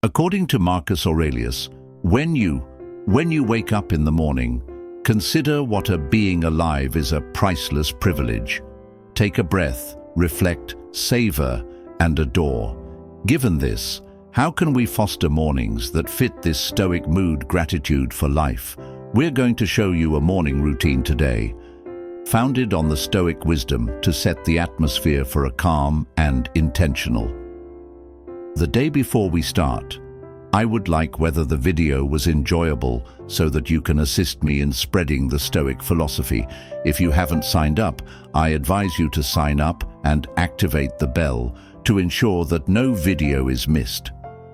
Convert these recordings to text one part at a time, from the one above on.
According to Marcus Aurelius, when you wake up in the morning, consider what a being alive is a priceless privilege. Take a breath, reflect, savor, and adore. Given this, how can we foster mornings that fit this Stoic mood? Gratitude for life. We're going to show you a morning routine today, founded on the Stoic wisdom to set the atmosphere for a calm and intentional. The day before we start, I would like whether the video was enjoyable so that you can assist me in spreading the Stoic philosophy. If you haven't signed up, I advise you to sign up and activate the bell to ensure that no video is missed.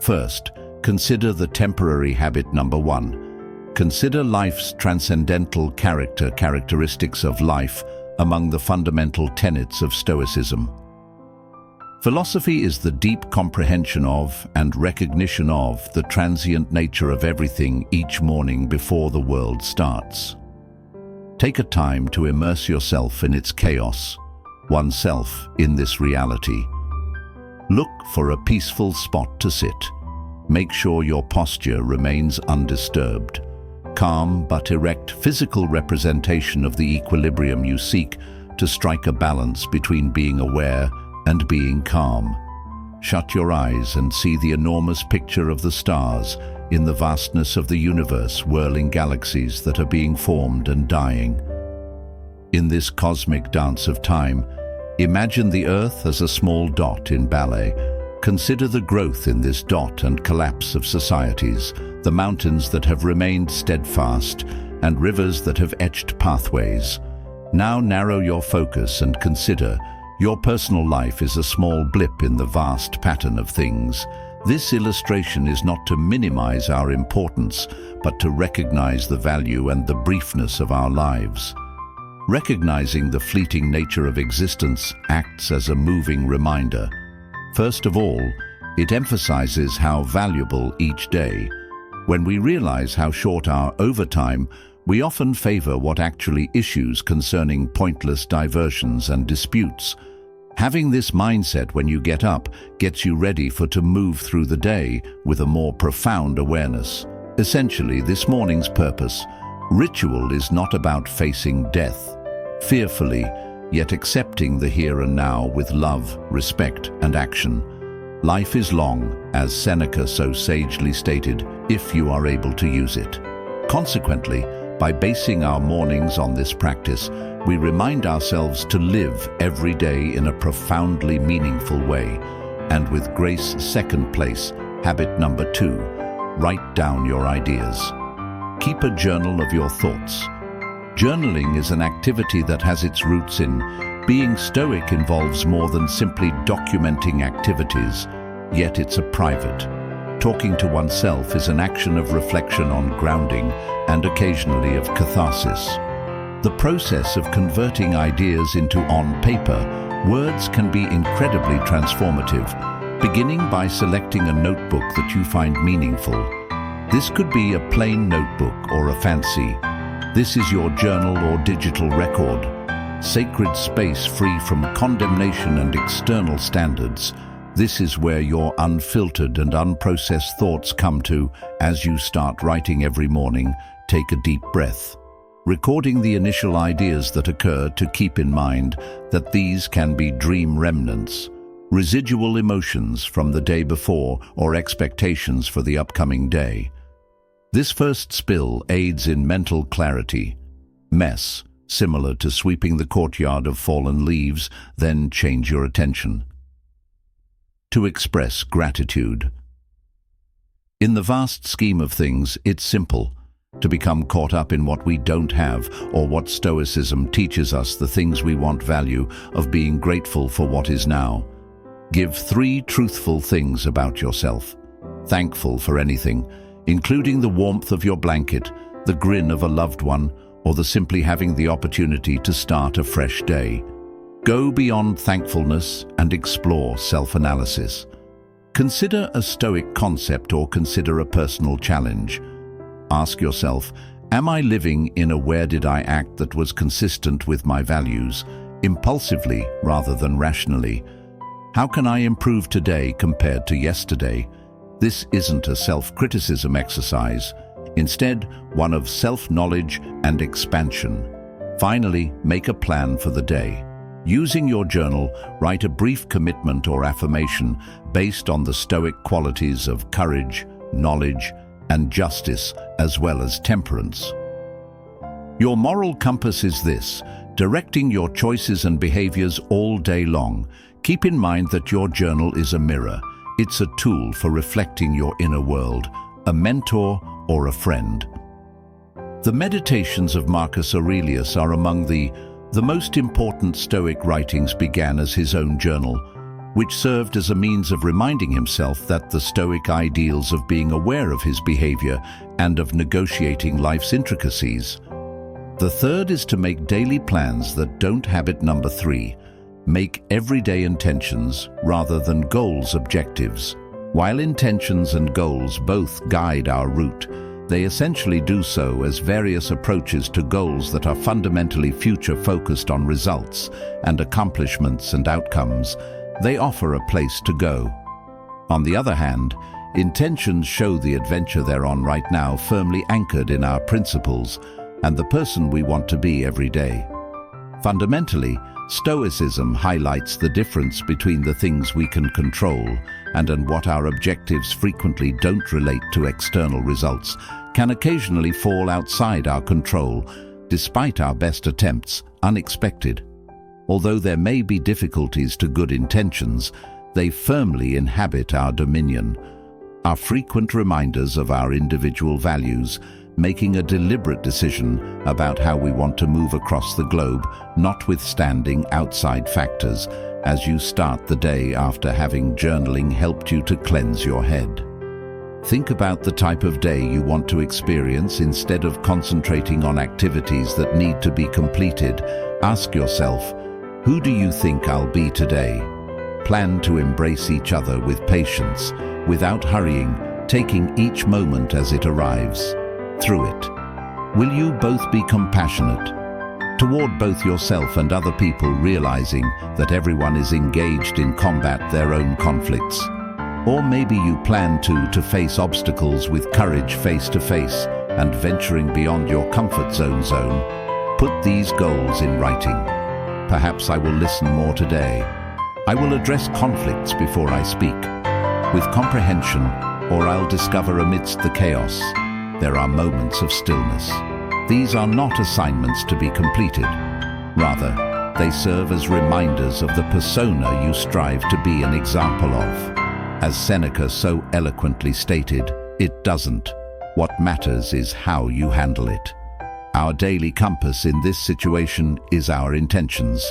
First, consider the temporary habit number 1. Consider life's transcendental characteristics of life among the fundamental tenets of Stoicism. Philosophy is the deep comprehension of and recognition of the transient nature of everything each morning before the world starts. Take a time to immerse yourself in its chaos, oneself in this reality. Look for a peaceful spot to sit. Make sure your posture remains undisturbed. Calm but erect physical representation of the equilibrium you seek to strike a balance between being aware and being calm. Shut your eyes and see the enormous picture of the stars in the vastness of the universe, whirling galaxies that are being formed and dying. In this cosmic dance of time, imagine the Earth as a small dot in ballet. Consider the growth in this dot and collapse of societies, the mountains that have remained steadfast and rivers that have etched pathways. Now narrow your focus and consider your personal life is a small blip in the vast pattern of things. This illustration is not to minimize our importance, but to recognize the value and the briefness of our lives. Recognizing the fleeting nature of existence acts as a moving reminder. First of all, it emphasizes how valuable each day. When we realize how short our overtime, we often favor what actually issues concerning pointless diversions and disputes. Having this mindset when you get up gets you ready to move through the day with a more profound awareness. Essentially, this morning's purpose, ritual, is not about facing death fearfully, yet accepting the here and now with love, respect, and action. Life is long, as Seneca so sagely stated, if you are able to use it. Consequently, by basing our mornings on this practice, we remind ourselves to live every day in a profoundly meaningful way. And with grace, second place, habit number 2, write down your ideas. Keep a journal of your thoughts. Journaling is an activity that has its roots in being Stoic. Involves more than simply documenting activities, yet it's a private. Talking to oneself is an action of reflection on grounding and occasionally of catharsis. The process of converting ideas into on paper words can be incredibly transformative, beginning by selecting a notebook that you find meaningful. This could be a plain notebook or a fancy. This is your journal or digital record, sacred space free from condemnation and external standards. This is where your unfiltered and unprocessed thoughts come to. As you start writing every morning, take a deep breath, recording the initial ideas that occur. To keep in mind that these can be dream remnants, residual emotions from the day before, or expectations for the upcoming day. This first spill aids in mental clarity. Mess, similar to sweeping the courtyard of fallen leaves, then change your attention. To express gratitude. In the vast scheme of things, it's simple to become caught up in what we don't have, or what Stoicism teaches us, the things we want, value of being grateful for what is now. Give 3 truthful things about yourself. Thankful for anything, including the warmth of your blanket, the grin of a loved one, or the simply having the opportunity to start a fresh day. Go beyond thankfulness and explore self-analysis. Consider a Stoic concept or consider a personal challenge. Ask yourself, am I living in a where did I act that was consistent with my values, impulsively rather than rationally? How can I improve today compared to yesterday? This isn't a self-criticism exercise, instead one of self-knowledge and expansion. Finally, make a plan for the day. Using your journal, write a brief commitment or affirmation based on the Stoic qualities of courage, knowledge, and justice, as well as temperance. Your moral compass is this, directing your choices and behaviors all day long. Keep in mind that your journal is a mirror. It's a tool for reflecting your inner world, a mentor or a friend. The Meditations of Marcus Aurelius are among the most important Stoic writings. Began as his own journal, which served as a means of reminding himself that the Stoic ideals of being aware of his behavior and of negotiating life's intricacies. The third is to make daily plans that don't. Habit number 3. Make everyday intentions rather than goals objectives. While intentions and goals both guide our route, they essentially do so as various approaches to goals that are fundamentally future-focused on results and accomplishments and outcomes. They offer a place to go. On the other hand, intentions show the adventure they're on right now, firmly anchored in our principles and the person we want to be every day. Fundamentally, Stoicism highlights the difference between the things we can control and what our objectives frequently don't relate to. External results can occasionally fall outside our control, despite our best attempts, unexpected. Although there may be difficulties to good intentions, they firmly inhabit our dominion, are frequent reminders of our individual values, making a deliberate decision about how we want to move across the globe, notwithstanding outside factors, as you start the day after having journaling helped you to cleanse your head. Think about the type of day you want to experience. Instead of concentrating on activities that need to be completed, ask yourself, who do you think I'll be today? Plan to embrace each other with patience, without hurrying, taking each moment as it arrives. Through it, will you both be compassionate toward both yourself and other people, realizing that everyone is engaged in combat their own conflicts? Or maybe you plan to face obstacles with courage face to face and venturing beyond your comfort zone. Put these goals in writing. Perhaps I will listen more today. I will address conflicts before I speak with comprehension, or I'll discover amidst the chaos there are moments of stillness. These are not assignments to be completed. Rather, they serve as reminders of the persona you strive to be an example of. As Seneca so eloquently stated, it doesn't. What matters is how you handle it. Our daily compass in this situation is our intentions.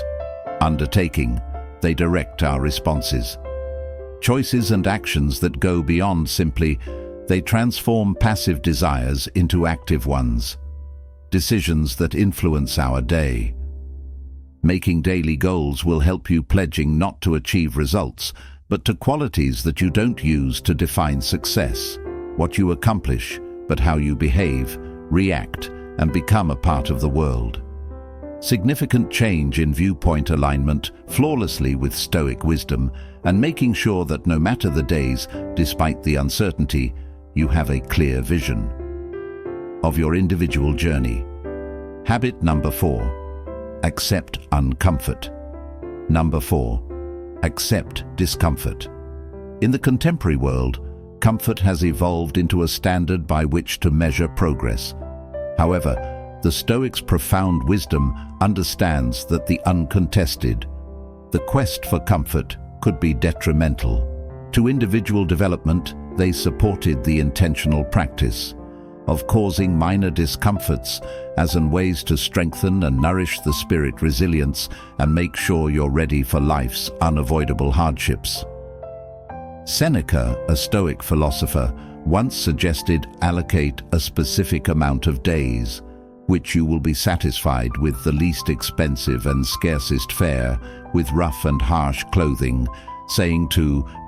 Undertaking, they direct our responses. Choices and actions that go beyond simply, they transform passive desires into active ones. Decisions that influence our day. Making daily goals will help you, pledging not to achieve results, but to qualities that you don't use to define success. What you accomplish, but how you behave, react, and become a part of the world. Significant change in viewpoint alignment flawlessly with Stoic wisdom, and making sure that no matter the days, despite the uncertainty, you have a clear vision of your individual journey. Habit number 4. Accept uncomfort. Number 4. Accept discomfort. In the contemporary world, comfort has evolved into a standard by which to measure progress. However, the Stoics' profound wisdom understands that the quest for comfort could be detrimental. To individual development, they supported the intentional practice of causing minor discomforts as in ways to strengthen and nourish the spirit resilience and make sure you're ready for life's unavoidable hardships. Seneca, a Stoic philosopher, once suggested allocate a specific amount of days, which you will be satisfied with the least expensive and scarcest fare, with rough and harsh clothing, saying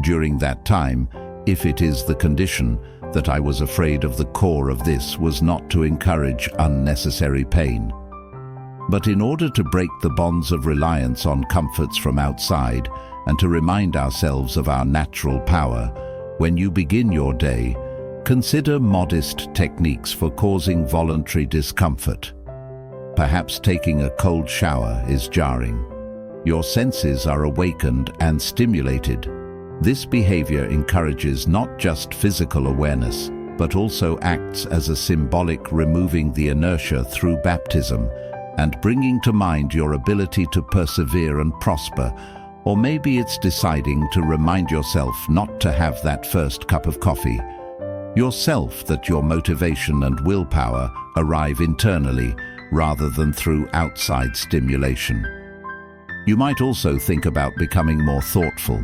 during that time, if it is the condition that I was afraid of, the core of this was not to encourage unnecessary pain, but in order to break the bonds of reliance on comforts from outside and to remind ourselves of our natural power, When you begin your day, consider modest techniques for causing voluntary discomfort. Perhaps taking a cold shower is jarring. Your senses are awakened and stimulated. This behavior encourages not just physical awareness, but also acts as a symbolic removing the inertia through baptism and bringing to mind your ability to persevere and prosper. Or maybe it's deciding to remind yourself not to have that first cup of coffee. Yourself that your motivation and willpower arrive internally rather than through outside stimulation. You might also think about becoming more thoughtful.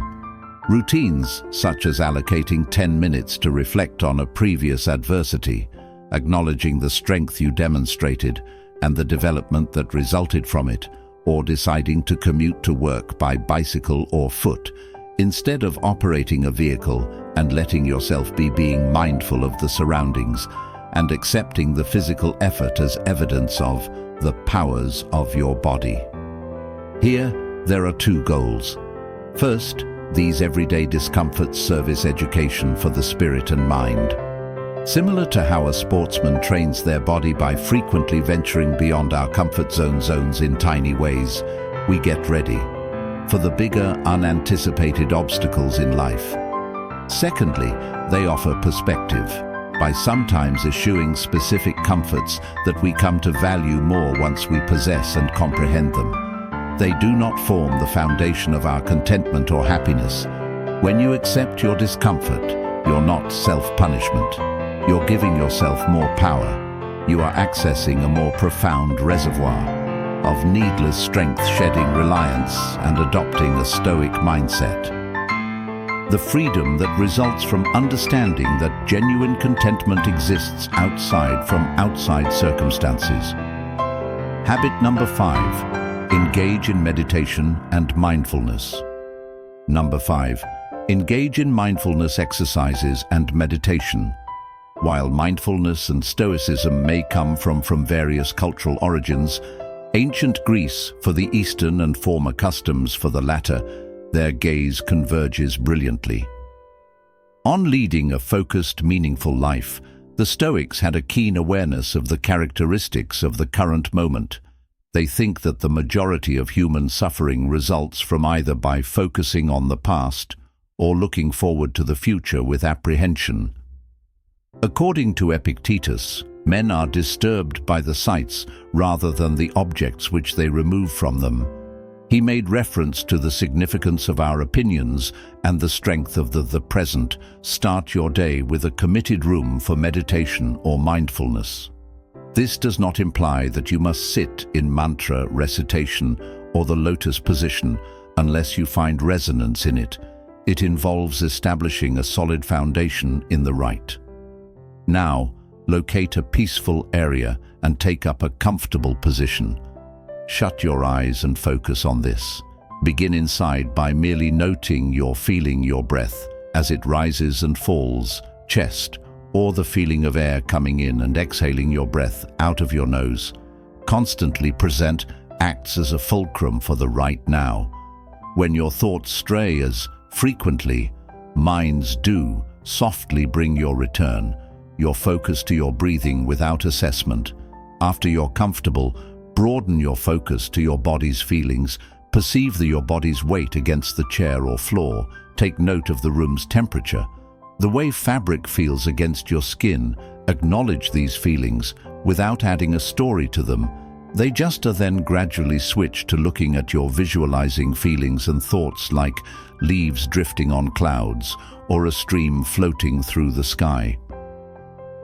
Routines such as allocating 10 minutes to reflect on a previous adversity, acknowledging the strength you demonstrated and the development that resulted from it, or deciding to commute to work by bicycle or foot, instead of operating a vehicle and letting yourself be being mindful of the surroundings and accepting the physical effort as evidence of the powers of your body. Here, there are two goals. First, these everyday discomforts serve as education for the spirit and mind. Similar to how a sportsman trains their body by frequently venturing beyond our comfort zones in tiny ways, we get ready for the bigger, unanticipated obstacles in life. Secondly, they offer perspective by sometimes eschewing specific comforts that we come to value more once we possess and comprehend them. They do not form the foundation of our contentment or happiness. When you accept your discomfort, you're not self-punishment. You're giving yourself more power. You are accessing a more profound reservoir of needless strength, shedding reliance and adopting a Stoic mindset. The freedom that results from understanding that genuine contentment exists outside from outside circumstances. Habit number 5. Engage in meditation and mindfulness. Number 5. Engage in mindfulness exercises and meditation. While mindfulness and Stoicism may come from various cultural origins, ancient Greece for the Eastern and former customs for the latter, their gaze converges brilliantly. On leading a focused, meaningful life, the Stoics had a keen awareness of the characteristics of the current moment. They think that the majority of human suffering results from either by focusing on the past or looking forward to the future with apprehension. According to Epictetus, men are disturbed by the sights rather than the objects which they remove from them. He made reference to the significance of our opinions and the strength of the present. Start your day with a committed room for meditation or mindfulness. This does not imply that you must sit in mantra recitation or the lotus position unless you find resonance in it. It involves establishing a solid foundation in the right. Now, locate a peaceful area and take up a comfortable position. Shut your eyes and focus on this. Begin inside by merely noting your feeling your breath as it rises and falls, chest, or the feeling of air coming in and exhaling your breath out of your nose. Constantly present acts as a fulcrum for the right now. When your thoughts stray as frequently minds do, softly bring your return, your focus to your breathing without assessment. After you're comfortable, broaden your focus to your body's feelings. Perceive your body's weight against the chair or floor. Take note of the room's temperature. The way fabric feels against your skin. Acknowledge these feelings without adding a story to them. They just are then gradually switch to looking at your visualizing feelings and thoughts like leaves drifting on clouds or a stream floating through the sky.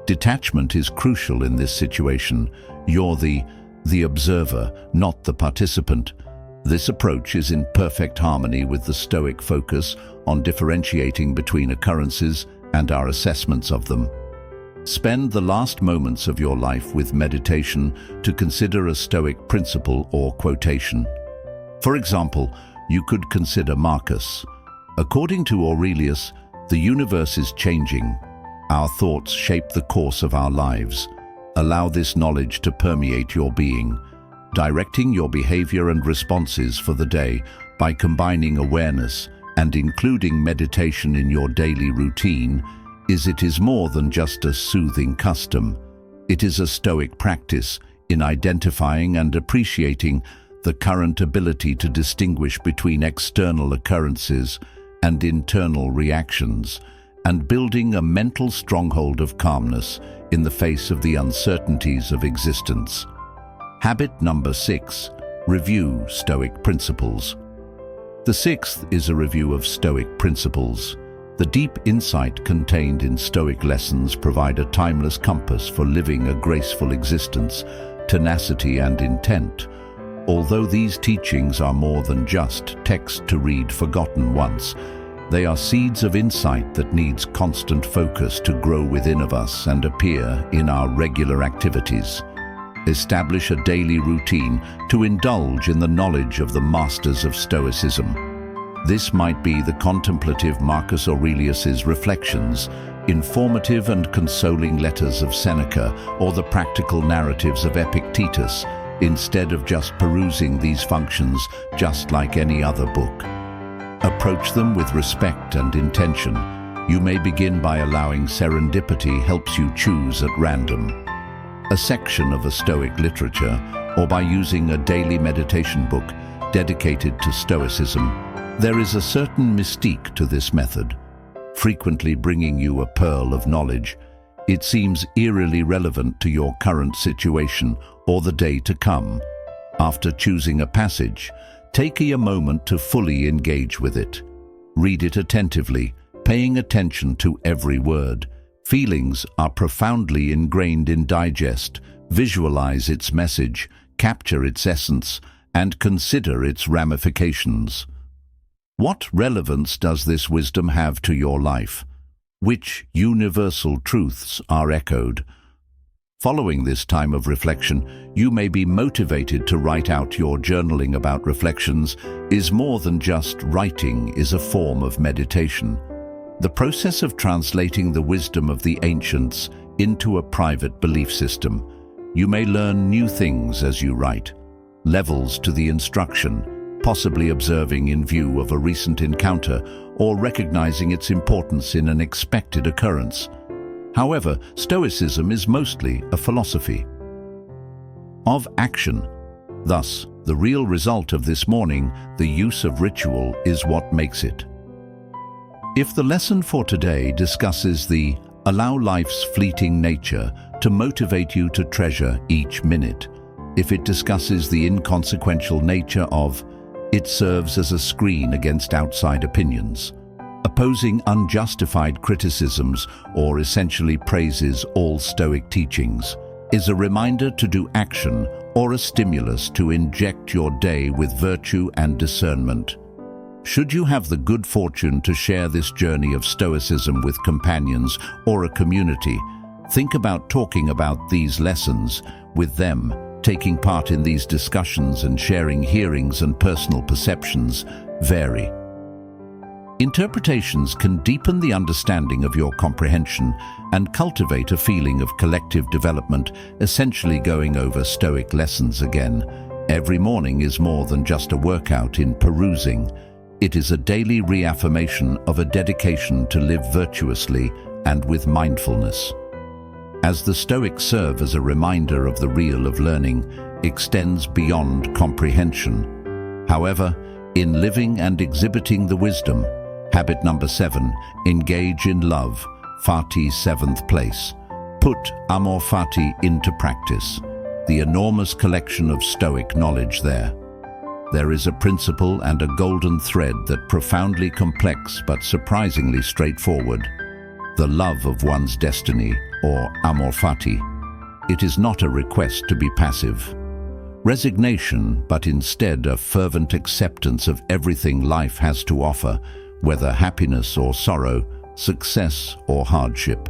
Detachment is crucial in this situation. You're the observer, not the participant. This approach is in perfect harmony with the Stoic focus on differentiating between occurrences and our assessments of them. Spend the last moments of your life with meditation to consider a Stoic principle or quotation. For example, you could consider Marcus. According to Aurelius, the universe is changing. Our thoughts shape the course of our lives. Allow this knowledge to permeate your being, directing your behavior and responses for the day by combining awareness, and including meditation in your daily routine it is more than just a soothing custom. It is a Stoic practice in identifying and appreciating the current ability to distinguish between external occurrences and internal reactions, and building a mental stronghold of calmness in the face of the uncertainties of existence. Habit number 6. Review Stoic principles. The sixth is a review of Stoic principles. The deep insight contained in Stoic lessons provide a timeless compass for living a graceful existence, tenacity and intent. Although these teachings are more than just text to read forgotten once, they are seeds of insight that needs constant focus to grow within of us and appear in our regular activities. Establish a daily routine to indulge in the knowledge of the masters of Stoicism. This might be the contemplative Marcus Aurelius's Reflections, informative and consoling letters of Seneca, or the practical narratives of Epictetus, instead of just perusing these functions just like any other book. Approach them with respect and intention. You may begin by allowing serendipity helps you choose at random a section of a Stoic literature, or by using a daily meditation book dedicated to Stoicism. There is a certain mystique to this method, frequently bringing you a pearl of knowledge. It seems eerily relevant to your current situation or the day to come. After choosing a passage, take a moment to fully engage with it. Read it attentively, paying attention to every word. Feelings are profoundly ingrained in digest. Visualize its message, capture its essence, and consider its ramifications. What relevance does this wisdom have to your life? Which universal truths are echoed? Following this time of reflection, you may be motivated to write out. Your journaling about reflections is more than just writing, is a form of meditation. The process of translating the wisdom of the ancients into a private belief system. You may learn new things as you write, levels to the instruction, possibly observing in view of a recent encounter or recognizing its importance in an expected occurrence. However, Stoicism is mostly a philosophy of action. Thus, the real result of this morning, the use of ritual, is what makes it. If the lesson for today discusses the allow life's fleeting nature to motivate you to treasure each minute, if it discusses the inconsequential nature of it serves as a screen against outside opinions, opposing unjustified criticisms, or essentially praises all Stoic teachings, is a reminder to do action or a stimulus to inject your day with virtue and discernment. Should you have the good fortune to share this journey of Stoicism with companions or a community, think about talking about these lessons with them, taking part in these discussions and sharing hearings and personal perceptions vary. Interpretations can deepen the understanding of your comprehension and cultivate a feeling of collective development, essentially going over Stoic lessons again. Every morning is more than just a workout in perusing. It is a daily reaffirmation of a dedication to live virtuously and with mindfulness. As the Stoics serve as a reminder of the real of learning extends beyond comprehension. However, in living and exhibiting the wisdom, habit number 7, engage in love, Fati's 7th place. Put amor fati into practice, the enormous collection of Stoic knowledge there. There is a principle and a golden thread that profoundly complex but surprisingly straightforward. The love of one's destiny, or amor fati. It is not a request to be passive, resignation, but instead a fervent acceptance of everything life has to offer, whether happiness or sorrow, success or hardship.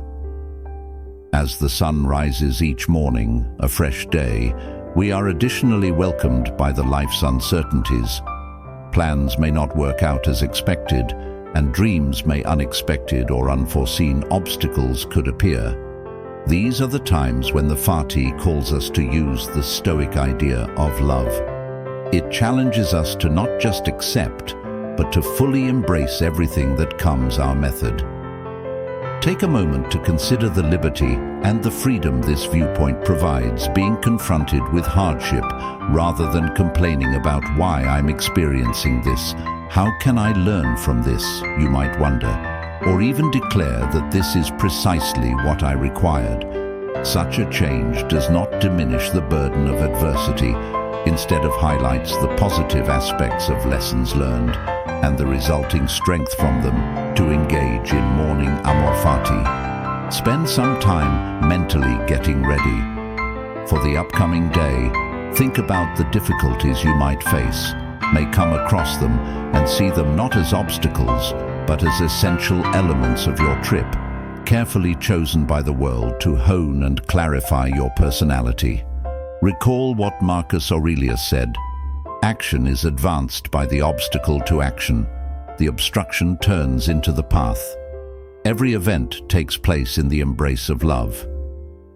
As the sun rises each morning, a fresh day, we are additionally welcomed by the life's uncertainties. Plans may not work out as expected, and dreams may unexpected or unforeseen obstacles could appear. These are the times when the Fati calls us to use the Stoic idea of love. It challenges us to not just accept, but to fully embrace everything that comes our method. Take a moment to consider the liberty and the freedom this viewpoint provides, being confronted with hardship rather than complaining about why I'm experiencing this. How can I learn from this, you might wonder, or even declare that this is precisely what I required. Such a change does not diminish the burden of adversity, instead of highlights the positive aspects of lessons learned and the resulting strength from them to engage in morning amor fati. Spend some time mentally getting ready. For the upcoming day, think about the difficulties you might face, may come across them and see them not as obstacles, but as essential elements of your trip, carefully chosen by the world to hone and clarify your personality. Recall what Marcus Aurelius said: action is advanced by the obstacle to action. The obstruction turns into the path. Every event takes place in the embrace of love.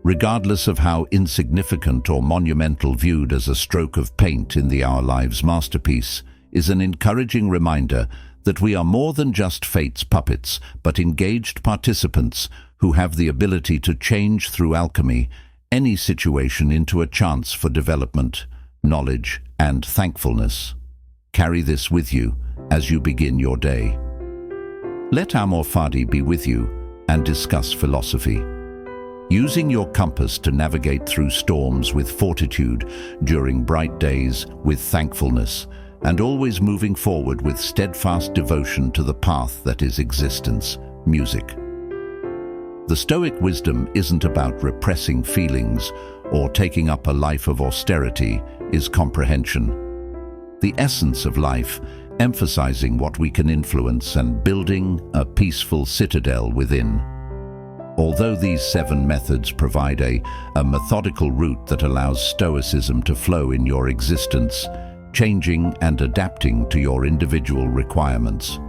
Regardless of how insignificant or monumental, viewed as a stroke of paint in Our Lives masterpiece is an encouraging reminder that we are more than just fate's puppets, but engaged participants who have the ability to change through alchemy any situation into a chance for development, knowledge, and thankfulness. Carry this with you as you begin your day. Let Amor Fati be with you and discuss philosophy. Using your compass to navigate through storms with fortitude, during bright days with thankfulness, and always moving forward with steadfast devotion to the path that is existence, music. The Stoic wisdom isn't about repressing feelings or taking up a life of austerity, is comprehension. The essence of life, emphasizing what we can influence and building a peaceful citadel within. Although these 7 methods provide a methodical route that allows Stoicism to flow in your existence, changing and adapting to your individual requirements.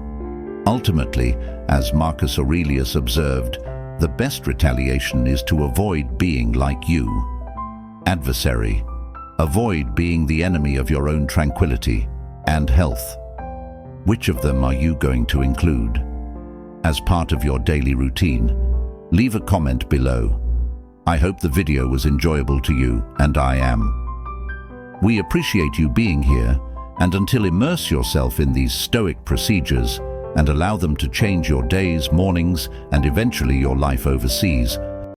Ultimately, as Marcus Aurelius observed, the best retaliation is to avoid being like you. Adversary. Avoid being the enemy of your own tranquility and health. Which of them are you going to include? As part of your daily routine, leave a comment below. I hope the video was enjoyable to you, and I am. We appreciate you being here, and until immerse yourself in these Stoic procedures and allow them to change your days, mornings, and eventually your life overseas,